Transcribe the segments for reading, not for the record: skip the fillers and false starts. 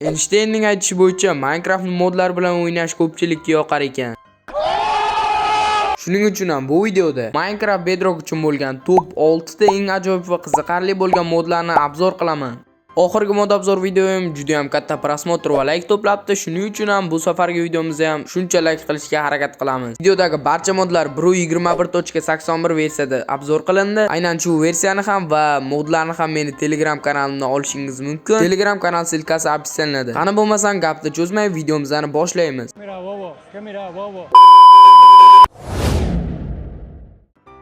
Einsteinning aytishi bo'yicha Minecraft modlar bilan o'ynash ko'pchilikka yoqar ekan. Shuning uchun ham bu videoda Minecraft Bedrock uchun bo'lgan top 6 ta eng ajoyib va qiziqarli bo'lgan modlarni obzor qilaman. Oxirgi mod obzor videoim juda ham katta prosmotr va like to'plabdi. Shuning uchun ham bu safargi videomizni ham shuncha like qilishga harakat qilamiz. Videodagi barcha modlar 1.21.81 versiyada obzor qilindi. Aynan shu versiyani ham va modlarni ham meni Telegram kanalimda olishingiz mumkin. Telegram kanal silkasi opsiyonida. Qani bo'lmasam gapni cho'zmay videomizni boshlaymiz.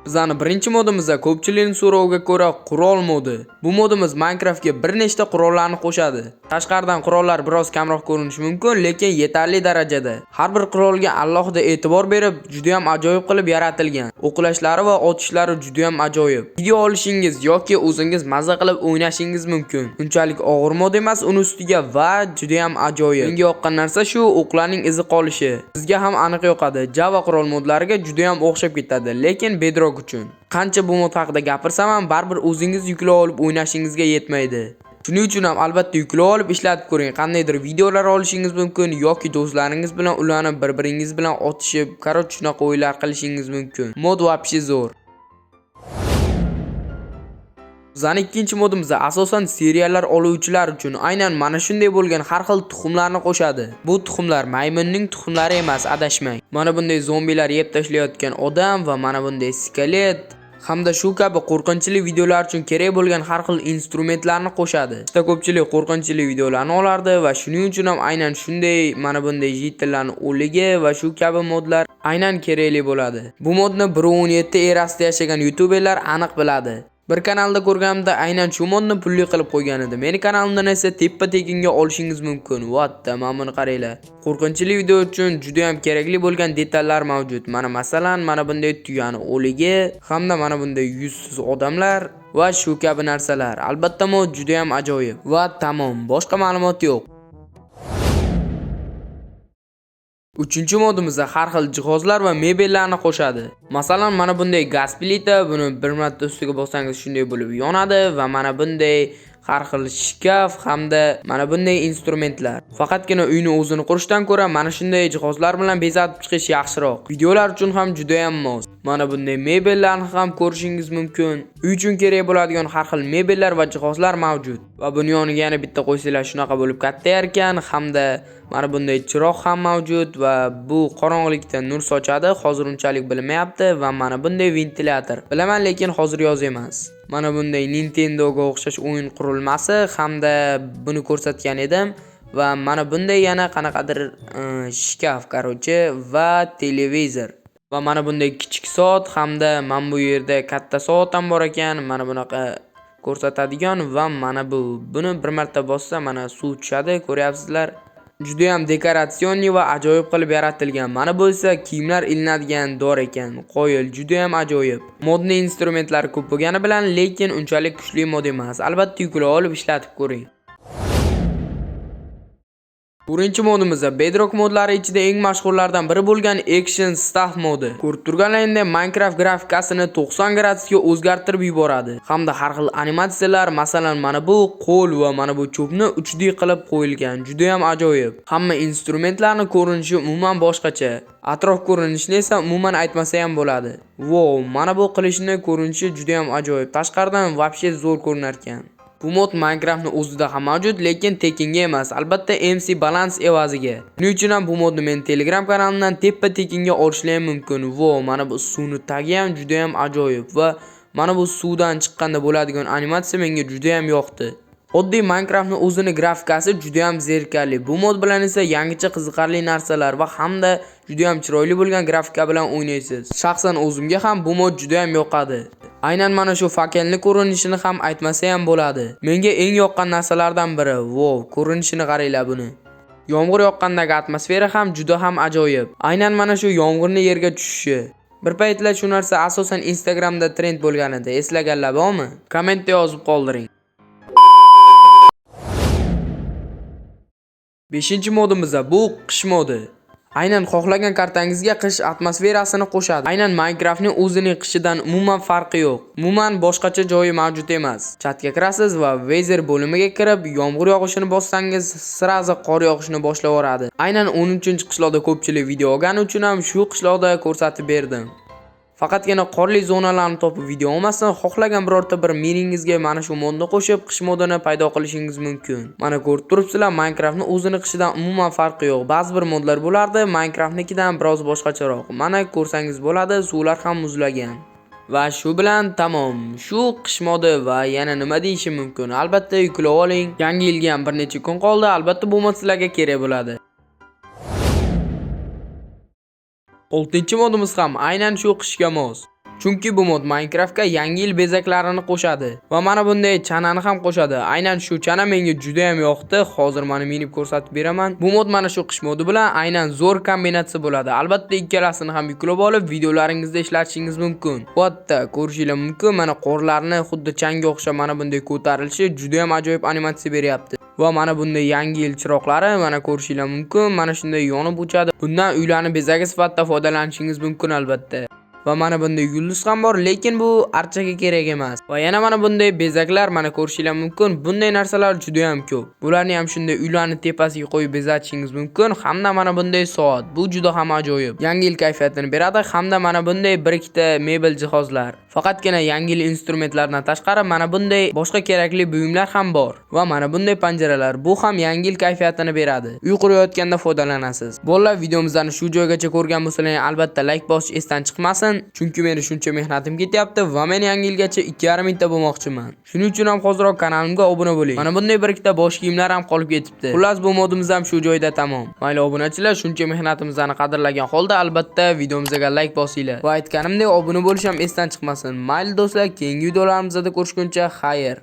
Bizning birinchi modimizda ko'pchilikning so'roviga ko'ra qurol modi. Bu modimiz Minecraftga bir nechta qurollarni qo'shadi. Tashqaridan qurollar biroz kamroq ko'rinishi mumkin, lekin yetarli darajada. Har bir qurolga alohida e'tibor berib, juda ham ajoyib qilib yaratilgan. O'qilashlari va otishlari juda ham ajoyib. Video olishingiz yoki o'zingiz mazza qilib o'ynashingiz mumkin. Unchalik og'ir mod emas uni ustiga va juda ham ajoyib. Menga yoqqan narsa shu o'qlarning izi qolishi. Sizga ham aniq yoqadi. Java qurol modlariga juda ham o'xshab ketadi, lekin Bedrock uchun. Qancha bu mod haqida gapirsam ham baribir o'zingiz yuklab olib o'ynashingizga yetmaydi. Shuning uchun ham albatta yuklab olib ishlatib ko'ring. Qandaydir videolar olishingiz mumkin yoki do'stlaringiz bilan ularni bir-biringiz bilan otishib, qaroq shunaqa o'yinlar qilishingiz mumkin. Mod vobshe zo'r. Bizning ikkinchi modimizda asosan seriallar oluvchilar uchun aynan mana shunday bo'lgan har xil tuxumlarni qo'shadi. Bu tuxumlar maymunning tuxumlari emas, adashmang. Mana bunday zombilar yeb tashlayotgan odam va mana bunday skelet hamda shu kabi qo'rqinchli videolar uchun kerak bo'lgan har xil instrumentlarni qo'shadi. Juda ko'pchilik qo'rqinchli videolarni olardi va shuning uchun ham aynan shunday mana bunday jitillarning o'ligi va shu kabi modlar aynan kerakli bo'ladi. Bu modni 1.17 erasida yashagan youtuberlar aniq biladi. Bir kanalda ko'rganimda aynan shu modni pulli qilib qo'ygan edi. Meni kanalimdan esa teppa-tekinga olishingiz mumkin. Vatta, mana buni qaranglar. Qo'rqinchli video uchun juda ham kerakli bo'lgan detallar mavjud. Mana masalan, mana bunday tuyani o'ligi hamda mana bunday yuzsiz odamlar va shu kabi narsalar. Albatta mod juda ham ajoyib. Va tamom, boshqa ma'lumot yo'q. Uchinchi modimizda har xil jihozlar va mebellarni qo'shadi. Masalan, mana bunday gaz plita, buni bir marta ustiga bossangiz shunday bo'lib yonadi va mana bunday har xil shkaf hamda mana bunday instrumentlar. Faqatgina uyni o'zini qurishdan ko'ra mana shunday jihozlar bilan bezatib chiqish yaxshiroq. Videolar uchun ham juda ham mos. Mana bunday mebellarni ham ko'rishingiz mumkin. Uy uchun kerak bo'ladigan har xil mebellar va jihozlar mavjud. Va buni yoniga yana bitta qo'ysanglar shunaqa bo'lib katta ekan, hamda mana bunday chiroq ham mavjud va bu qorong'ulikda nur sochadi. Hozir unchalik bilmayapti va mana bunday ventilyator. Bilaman, lekin hozir yoz emas. Mana bunday Nintendoga o'xshash o'yin qurilmasi hamda buni ko'rsatgan edim va mana bunday yana qanaqadir shkaf qarochi va televizor. Va mana bunday kichik soat hamda mana bu yerda katta soat ham bor ekan. Mana bunaqa ko'rsatadigan va mana buni bir marta bossa mana suv tushadi, ko'ryapsizlar. Juda ham dekoratsionniy va ajoyib qilib yaratilgan. Mana bu esa kiyimlar ilinadigan dor ekan. Qoyil, juda ham ajoyib. Modning instrumentlari ko'p bo'lgani bilan, lekin unchalik kuchli mod emas. Albatta yuklab olib ishlatib ko'ring. Birinchi modimizda Bedrock modlari ichida eng mashhurlardan biri bo'lgan Action Staff modi. Ko'rib turganlaringdek Minecraft grafikasini 90 gradusga o'zgartirib yuboradi. Hamda har xil animatsiyalar, masalan, mana bu qo'l va mana bu cho'pni 3D qilib qo'yilgan. Juda ham ajoyib. Hamma instrumentlarning ko'rinishi umuman boshqacha. Atrof ko'rinishini esa umuman aytmasa ham bo'ladi. Wow, mana bu qilishni ko'rinishi juda ham ajoyib. Tashqaridan vobshe zo'r ko'rinar ekan. Bu mod Minecraftning o'zida ham mavjud, lekin tekinga emas, albatta MC balans evaziga. Shuning uchun ham bu modni men Telegram kanalimdan teppa-tekinga olishingiz mumkin. Wow, mana bu suvning tagi ham juda ham ajoyib va mana bu suvdan chiqqanda bo'ladigan animatsiya menga juda ham yoqdi. Oddiy Minecraftning o'zining grafikasi juda ham zerikarli. Bu mod bilan esa yangicha qiziqarli narsalar va hamda juda ham chiroyli bo'lgan grafika bilan o'ynaysiz. Shaxsan o'zimga ham bu mod juda ham yoqadi. Aynan mana shu fakenli ko'rinishini ham aytmasa ham bo'ladi. Menga eng yoqqan narsalardan biri. Wow, ko'rinishini qaranglar buni. Yomg'ir yoqqandagi atmosfera ham juda ham ajoyib. Aynan mana shu yomg'irning yerga tushishi. Bir paytlar shu narsa asosan Instagramda trend bo'lgan edi. Eslaganlar bormi? Kommentda yozib qoldiring. 5-modimizda bu qish modi. Aynan xohlagan kartangizga qish atmosferasini qo'shadi. Aynan Minecraftning o'zining qishidan umuman farqi yo'q. Umuman boshqacha joyi mavjud emas. Chatga kirasiz va weather bo'limiga kirib, yomg'ir yog'ishini bossangiz, sirazi qor yog'ishni boshlab yuboradi. Aynan 13-qishloqda ko'pchilik video olgani uchun ham shu qishloqda ko'rsatib berdim. Faqatgina qorli zonalarni topib video olmasdan, xohlagan birorta bir meningizga mana shu modni qo'shib, qish modini paydo qilishingiz mumkin. Mana ko'rib turibsizlar, Minecraftning o'zining qishidan umuman farqi yo'q. Ba'zi bir modlar bo'lardi, Minecraftnikidan biroz boshqacharoq. Mana ko'rsangiz bo'ladi, suvlar ham muzlagan. Va shu bilan tamom. Shu qish modi va yana nima deyishim mumkin? Albatta yuklab oling. Yangi yilga ham bir necha kun qoldi. Albatta bu mod sizlarga kerak bo'ladi. 6-modimiz ham aynan shu qishga mos. Chunki bu mod Minecraftga yangi yil bezaklarini qo'shadi va mana bunday chanani ham qo'shadi. Aynan shu chana menga juda ham yoqdi. Hozir mana minib ko'rsatib beraman. Bu mod mana shu qish modi bilan aynan zo'r kombinatsiya bo'ladi. Albatta ikkalasini ham yuklab olib, videolaringizda ishlatishingiz mumkin. Bu yerda ko'rishingiz mumkin, mana qorlarni xuddi changga o'xshab mana bunday ko'tarilishi juda ham ajoyib animatsiya beryapti. Va mana bunday yangi yil chiroqlari mana ko'rishingiz mumkin, mana shunday yonib o'chadi. Bundan uylarni bezagi sifatida foydalanishingiz mumkin albatta. Va mana bunday yulduz ham bor, lekin bu archaga kerak emas. Va yana mana bunday bezaklar mana ko'rishingiz mumkin. Bunday narsalar juda ham ko'p. Bularni ham shunday uylarni tepasiga qo'yib bezatishingiz mumkin. Hamda mana bunday soat. Bu juda ham ajoyib. Yangi yil kayfiyatini beradi. Hamda mana bunday bir ikkita mebel jihozlar. Faqatgina yangi yil instrumentlardan tashqari mana bunday boshqa kerakli buyumlar ham bor. Va mana bunday panjaralar. Bu ham yangi yil kayfiyatini beradi. Uy qurayotganda foydalanasiz. Bolalar, videomizni shu joygacha ko'rgan bo'lsangiz, albatta like bosish esdan chiqmasin. Chunki meni shuncha mehnatim ketyapti va men yangi yilgacha 2,5 mingta bo'lmoqchiman. Shuning uchun ham hoziroq kanalimga obuna bo'ling. Mana bunday bir ikkita bosh kiyimlar ham qolib ketibdi. Xullas bu modimiz ham shu joyda tamom. Mayli obunachilar, shuncha mehnatimizni qadrlagan holda albatta videomizga like bosinglar. Va aytganimdek obuna bo'lish ham esdan chiqmasin. Mayli do'stlar, keyingi videolarimizda ko'rishguncha xayr.